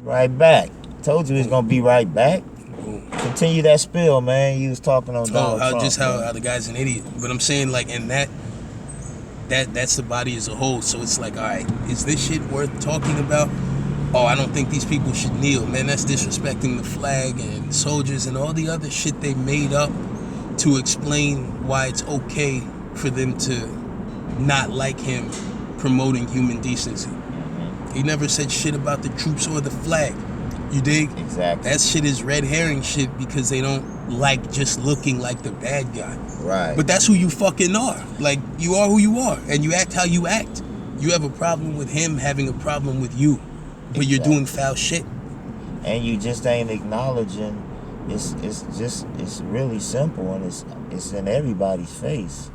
Right back. Told you he's gonna be right back. Continue that spill, man. You was talking on Donald Trump. How the guy's an idiot. But I'm saying, like, in that's the body as a whole. So it's like, all right, is this shit worth talking about? Oh, I don't think these people should kneel. Man, that's disrespecting the flag and soldiers and all the other shit they made up to explain why it's okay for them to not like him promoting human decency. He never said shit about the troops or the flag. You dig? Exactly. That shit is red herring shit because they don't like just looking like the bad guy. Right. But that's who you fucking are. Like, you are who you are, and you act how you act. You have a problem with him having a problem with you, but you're doing foul shit. And you just ain't acknowledging. It's really simple, and it's in everybody's face.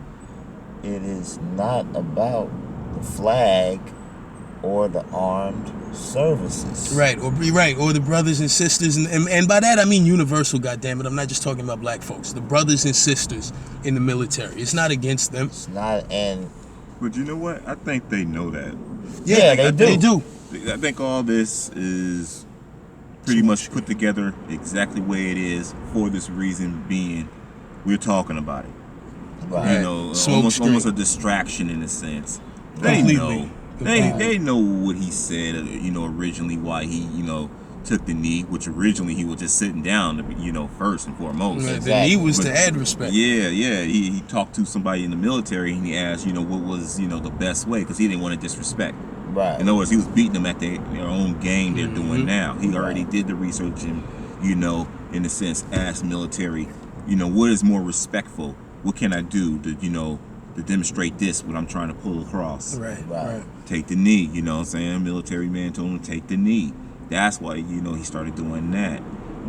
It is not about the flag or the armed services. Right, or the brothers and sisters, and by that I mean universal, goddammit. I'm not just talking about black folks. The brothers and sisters in the military. It's not against them. It's not, and... But you know what? I think they know that. Yeah, they do. They do. I think all this is pretty much put together exactly the way it is for this reason being we're talking about it. Right. You know, almost a distraction in a sense. They know. They know what he said, you know, originally, why he, you know, took the knee, which originally he was just sitting down, you know, first and foremost. Exactly. The knee was to add respect. Yeah. He talked to somebody in the military and he asked, you know, what was, you know, the best way, because he didn't want to disrespect. Right. In other words, he was beating them at their own game they're doing now. He already did the research and, you know, in a sense, asked military, you know, what is more respectful? What can I do to, you know, to demonstrate this, what I'm trying to pull across? Right. Take the knee, you know what I'm saying? Military man told him to take the knee. That's why, you know, he started doing that.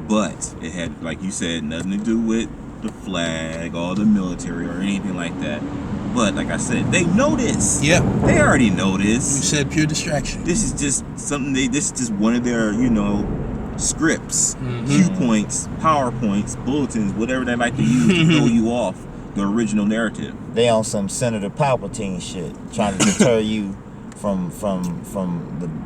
But it had, like you said, nothing to do with the flag or the military or anything like that. But like I said, they know this. Yeah. They already know this. You said pure distraction. This is just something this is just one of their, you know, scripts, cue points, PowerPoints, bulletins, whatever they like to use to throw you off the original narrative. They on some Senator Palpatine shit, trying to deter you from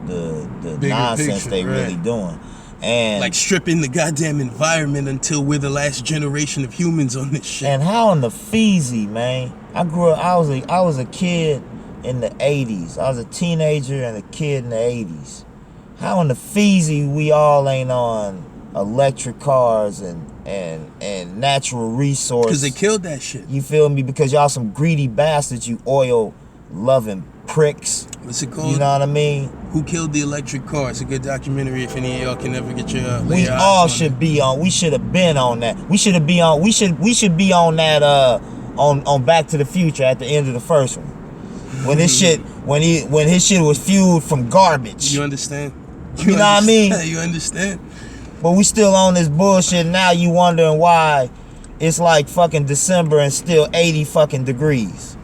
the nonsense picture, they really doing. And like stripping the goddamn environment until we're the last generation of humans on this shit. And how in the feezy, man? I grew up. I was a kid in the '80s. I was a teenager and a kid in the '80s. How in the feezy we all ain't on electric cars and natural resources? Because they killed that shit. You feel me? Because y'all some greedy bastards, you oil loving pricks. What's it called? You know what I mean? Who Killed the Electric Car? It's a good documentary if any of y'all can ever get your we all should be on. We should have been on that. We should be on that on Back to the Future at the end of the first one. When this shit when his shit was fueled from garbage. You understand? You know what I mean? You understand? But we still on this bullshit now. You wondering why it's like fucking December and still 80 fucking degrees.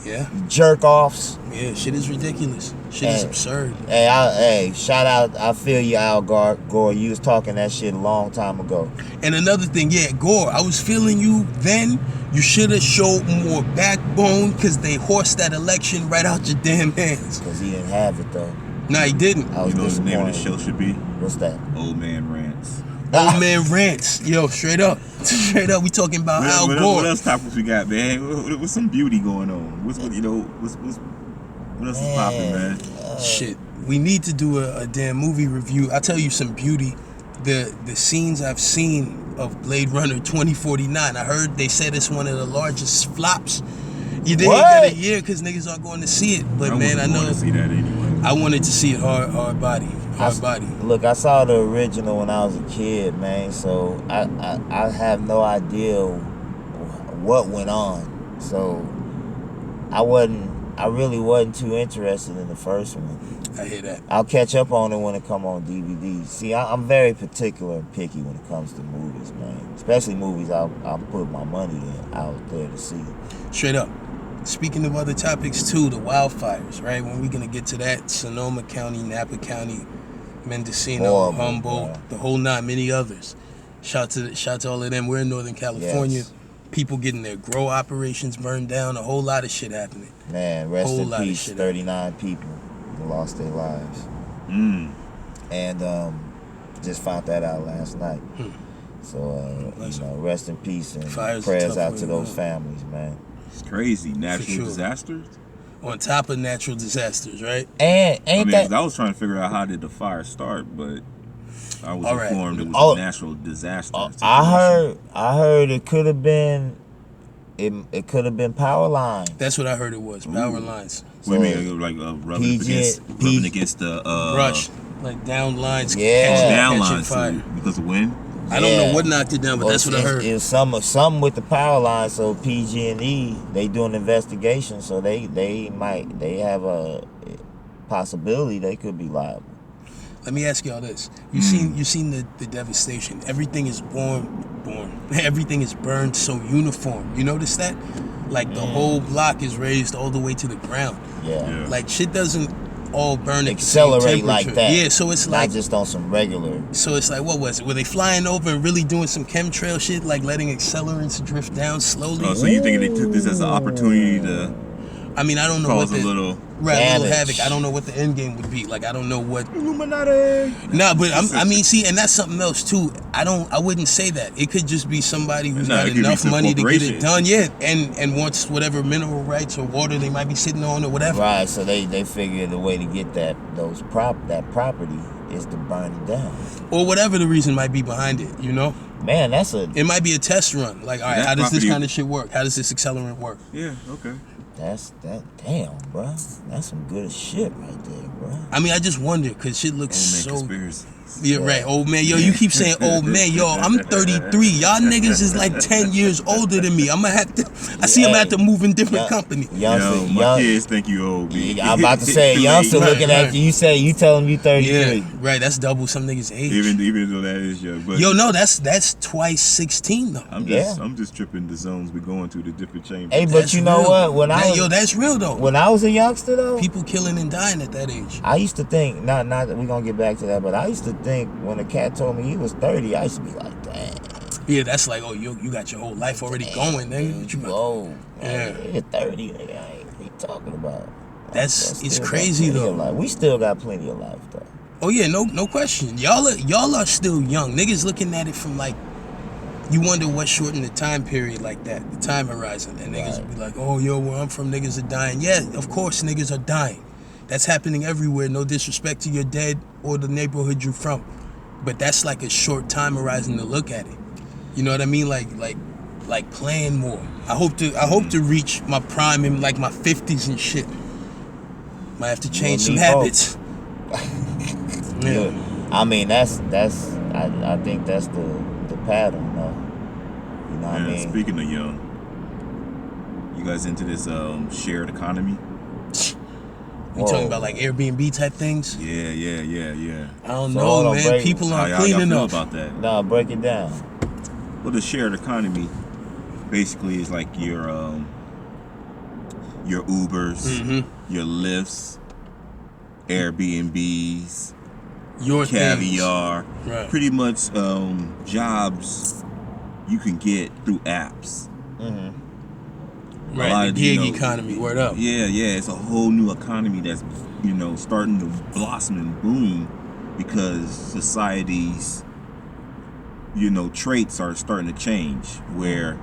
Yeah. Jerk offs. Yeah, shit is ridiculous. Shit is absurd. Hey, shout out. I feel you, Al Gore. You was talking that shit a long time ago. And another thing, yeah, Gore, I was feeling you then. You should have showed more backbone because they horsed that election right out your damn hands. Because he didn't have it, though. Nah, he didn't. I was You know what the name of the disappointed. show should be? What's that? Old Man Rants. Old man rants. Yo, straight up. Straight up, we talking about Al Gore. What else topics we got, man? What's some beauty going on? What else is popping, man? Shit, we need to do a damn movie review. I'll tell you some beauty. The scenes I've seen of Blade Runner 2049. I heard they said it's one of the largest flops. You didn't get a year because niggas aren't going to see it. But man, I know. To see that anyway. I wanted to see it hard body. Look, I saw the original when I was a kid, man. So I have no idea what went on. So I really wasn't too interested in the first one. I hear that. I'll catch up on it when it come on DVD. See, I'm very particular and picky when it comes to movies, man. Especially movies I'll put my money in out there to see. Straight up. Speaking of other topics too, the wildfires, right? When we gonna get to that, Sonoma County, Napa County, Mendocino, Humboldt, the whole nine, many others. Shout to all of them. We're in Northern California. Yes. People getting their grow operations burned down. A whole lot of shit happening. Man, rest in peace. 39 people lost their lives. and just found that out last night. So rest in peace and Fire's a prayers tough out way to to those go. families, man. It's crazy. Natural sure. disasters. On top of natural disasters, right? And ain't that? 'cause I was trying to figure out how did the fire start, but I was All right. informed it was Oh. a natural disaster. I heard it could have been. It could have been power lines. That's what I heard it was. Power lines. What do you So, mean, like PG rubbing against the Brush. Like down lines Yeah. down catching lines fire. because of wind? I don't know Yeah. what knocked it down, but Well, that's what I heard. It was something with the power line. So PG&E, they do an investigation. So they have a possibility they could be liable. Let me ask y'all this: you seen the devastation? Everything is everything is burned so uniform. You notice that? Like the whole block is raised all the way to the ground. Yeah. Like shit doesn't all burn at the same Accelerate temperature. like that. Yeah, so it's Not like just on some regular. so it's like what was it? Were they flying over and really doing some chemtrail shit, like letting accelerants drift down slowly? Oh, so you think they took this as an opportunity to I mean, I don't know what cause a the little little damage. havoc. I don't know what the end game would be. Like I don't know what. Illuminati? Nah, but I mean, see, and that's something else too. I wouldn't say that. It could just be somebody who's No, got it could be enough some money to get corporation. it done, yeah, and wants whatever mineral rights or water they might be sitting on or whatever. Right. So they figured the way to get that property is to burn it down. Or whatever the reason might be behind it, you know? Man, that's a It might be a test run. Like, all right, That how does this property- kind of shit work? How does this accelerant work? Yeah, okay. damn, bro. That's some good shit right there, bro. I mean, I just wonder, because shit looks Old man so... conspiracy. Yeah, right. Old man. Yo, you keep saying old man. Yo, I'm 33. Y'all niggas is like 10 years older than me. I'm gonna have to... I see I'm gonna have to move in different company. Yo, my kids think you old, B. I'm about to say, youngster Right, looking right. at you. You tell him you 33. Yeah, right. That's double some niggas' age. Even though that is young, but Yo, no, that's twice 16 though. I'm just tripping the zones we going to, the different chambers. Hey, but That's you know real. what? That's real though. When I was a youngster though, People killing and dying at that age. I used to think, not that we're gonna get back to that, but I used to think when a cat told me he was 30, I used to be like, dang. Yeah, that's like, oh, you got your whole life already going, nigga. What you about? Whoa, Yeah. man, you're 30, nigga. What you talking about? It's Still got crazy plenty of though. life. We still got plenty of life though. Oh yeah, no question. Y'all are still young. Niggas looking at it from like, you wonder what shortened the time period like that, the time horizon. And niggas Right. be like, oh, yo, where I'm from, niggas are dying. Yeah, of course niggas are dying. That's happening everywhere. No disrespect to your dead or the neighborhood you're from. But that's like a short time horizon to look at it. You know what I mean? Like playing more. I hope to reach my prime in like my 50s and shit. Might have to change some me habits. Yeah. I mean, I think that's the pattern, though. You know what I mean? Speaking of young, you guys into this shared economy? You talking about like Airbnb type things? Yeah. I don't So know, hold on, man. break- People How aren't y'all clean feel enough. about that? No, break it down. Well, the shared economy basically is like your Ubers, your Lyfts, Airbnbs, Your Caviar, things. Right. pretty much jobs you can get through apps. A lot Right, of, the gig economy, word up. Yeah, it's a whole new economy that's starting to blossom and boom because society's traits are starting to change where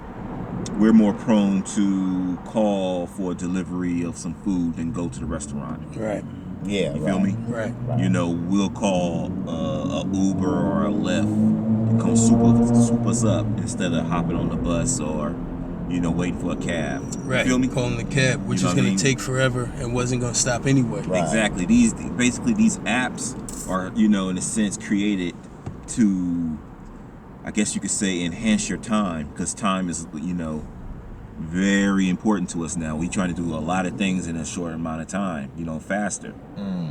we're more prone to call for a delivery of some food than go to the restaurant. Right, Yeah, You feel me? right. We'll call a Uber or a Lyft to come soup us up instead of hopping on the bus or waiting for a cab. Right. You feel me? Calling the cab, which You know is what I going mean? to take forever and wasn't going to stop anyway. Right. Exactly. These apps are, in a sense, created to, I guess you could say, enhance your time, because time is, very important to us now. We trying to do a lot of things in a short amount of time, faster.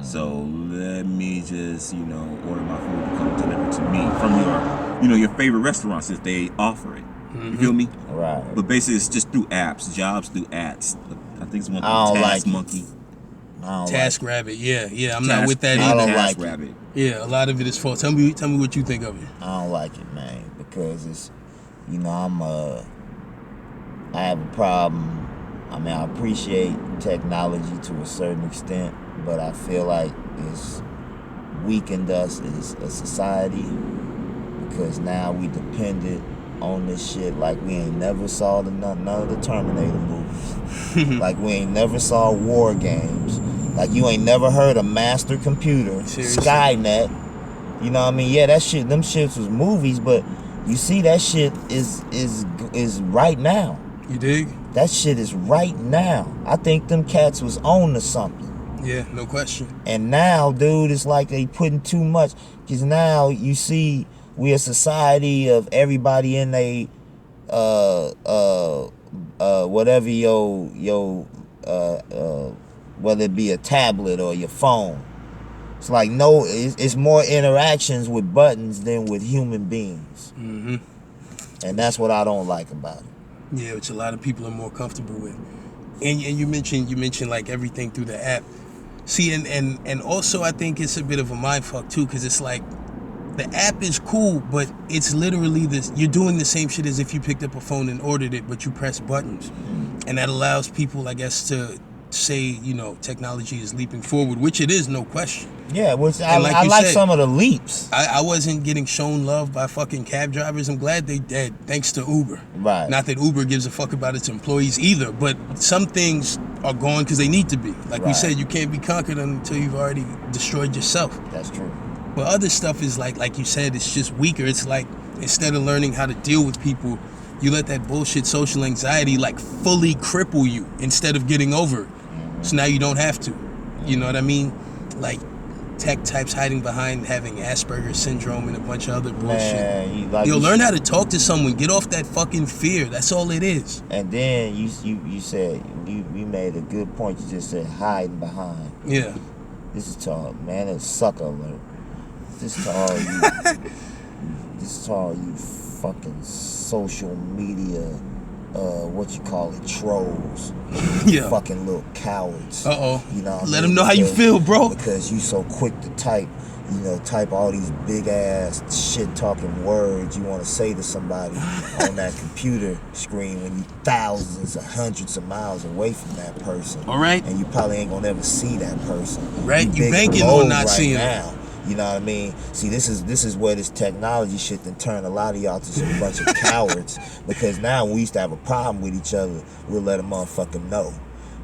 So let me just, order my food to come delivered to me from your favorite restaurants if they offer it. You feel me? Right. But basically, it's just through apps, jobs through ads. I think it's one I don't called like Task it. Monkey. Task Rabbit, yeah. I'm not with that I either. don't like Task it. Rabbit. Yeah, a lot of it is false. Tell me what you think of it. I don't like it, man, because it's, I have a problem. I mean, I appreciate technology to a certain extent, but I feel like it's weakened us as a society, because now we depended on this shit like we ain't never saw none of the Terminator movies. Like we ain't never saw war games. Like you ain't never heard of Master Computer, Seriously? Skynet. You know what I mean? Yeah, that shit, them shits was movies, but you see that shit is right now. You dig? That shit is right now. I think them cats was on to something. Yeah, no question. And now, dude, it's like they putting too much. Because now you see we a society of everybody in a whatever whether it be a tablet or your phone. It's like it's more interactions with buttons than with human beings. Mm-hmm. And that's what I don't like about it. Yeah, which a lot of people are more comfortable with. And you mentioned like everything through the app. See, and also I think it's a bit of a mindfuck too, because it's like the app is cool, but it's literally this. You're doing the same shit as if you picked up a phone and ordered it, but you press buttons, and that allows people, I guess, to say, you know, technology is leaping forward, which it is, no question. Yeah, which I like like said, some of the leaps. I wasn't getting shown love by fucking cab drivers. I'm glad they did, thanks to Uber. Right. Not that Uber gives a fuck about its employees either, but some things are gone because they need to be. Like we said, you can't be conquered until you've already destroyed yourself. That's true. But other stuff is like you said, it's just weaker. It's like instead of learning how to deal with people, you let that bullshit social anxiety like fully cripple you instead of getting over it. So now you don't have to. You know what I mean? Like tech types hiding behind having Asperger's syndrome and a bunch of other bullshit. Man, You'll learn how to talk to someone. Get off that fucking fear. That's all it is. And then you said you made a good point. You just said hiding behind. Yeah. This is to all, man. It's sucker alert. This is to all you. This is to all you fucking social media. What you call it, trolls. Yeah. Fucking little cowards. Uh-oh. You know what I Let mean? them know how you feel, bro. Because you so quick to type all these big ass shit talking words you want to say to somebody on that computer screen when you thousands or hundreds of miles away from that person. All right. And you probably ain't gonna ever see that person. Right. You big banking bold on not right seeing now. them. You know what I mean? See, this is where this technology shit then turn a lot of y'all to some bunch of cowards. Because now when we used to have a problem with each other, we'll let a motherfucker know.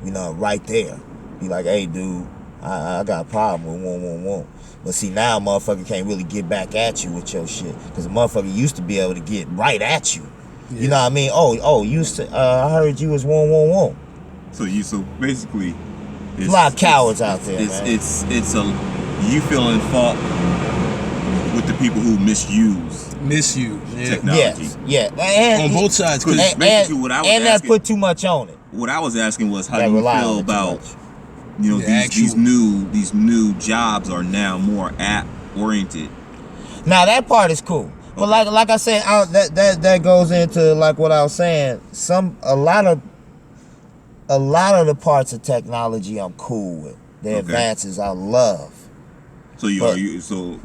You know, right there. Be like, hey, dude, I got a problem with . But see, now a motherfucker can't really get back at you with your shit. Because a motherfucker used to be able to get right at you. Yeah. You know what I mean? Oh, you used to, I heard you was . So basically, There's a lot of cowards out there, man. It's you feeling fault with the people who misuse Yeah. technology. Yes, yeah. And, On both sides. Because Cause basically what I was and that asking, put too much on it. what I was asking was how That do you rely on feel it too about much. these new jobs are now more app oriented. Now that part is cool, but like I said, that goes into like what I was saying. A lot of the parts of technology I'm cool with. The advances I love. So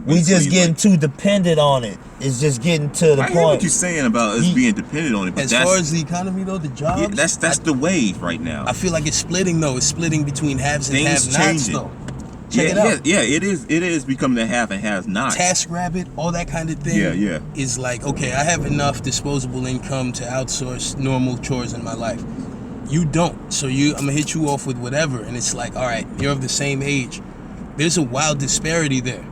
we just getting too dependent on it. It's just getting to the I point. hear what you're saying about us being dependent on it, but as far as the economy though, the jobs. yeah, that's the wave right now. I feel like it's splitting though. It's splitting between haves and Things have-nots changing. though. Check it out. Yeah, it is becoming the have and has not. TaskRabbit, all that kind of thing. Yeah. Is like, okay, I have enough disposable income to outsource normal chores in my life. You don't. So I'm gonna hit you off with whatever. And it's like, all right, you're of the same age. There's a wild disparity there.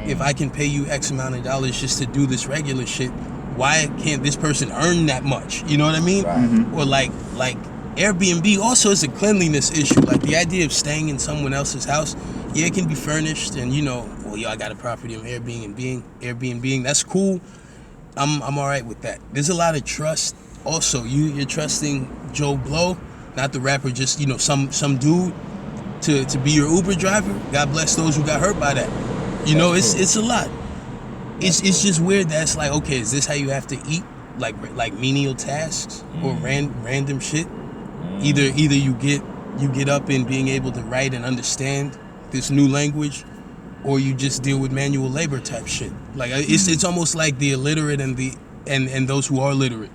If I can pay you X amount of dollars just to do this regular shit, why can't this person earn that much? You know what I mean? Right. Mm-hmm. Or like Airbnb also is a cleanliness issue. Like the idea of staying in someone else's house, yeah, it can be furnished and I got a property, I'm Airbnb, that's cool. I'm all right with that. There's a lot of trust. Also, you're trusting Joe Blow, not the rapper, just some dude to be your Uber driver. God bless those who got hurt by that. It's a lot. It's just weird that it's like, okay, is this how you have to eat? Like menial tasks or random shit? Either you get up in being able to write and understand this new language, or you just deal with manual labor type shit. Like it's almost like the illiterate and those who are literate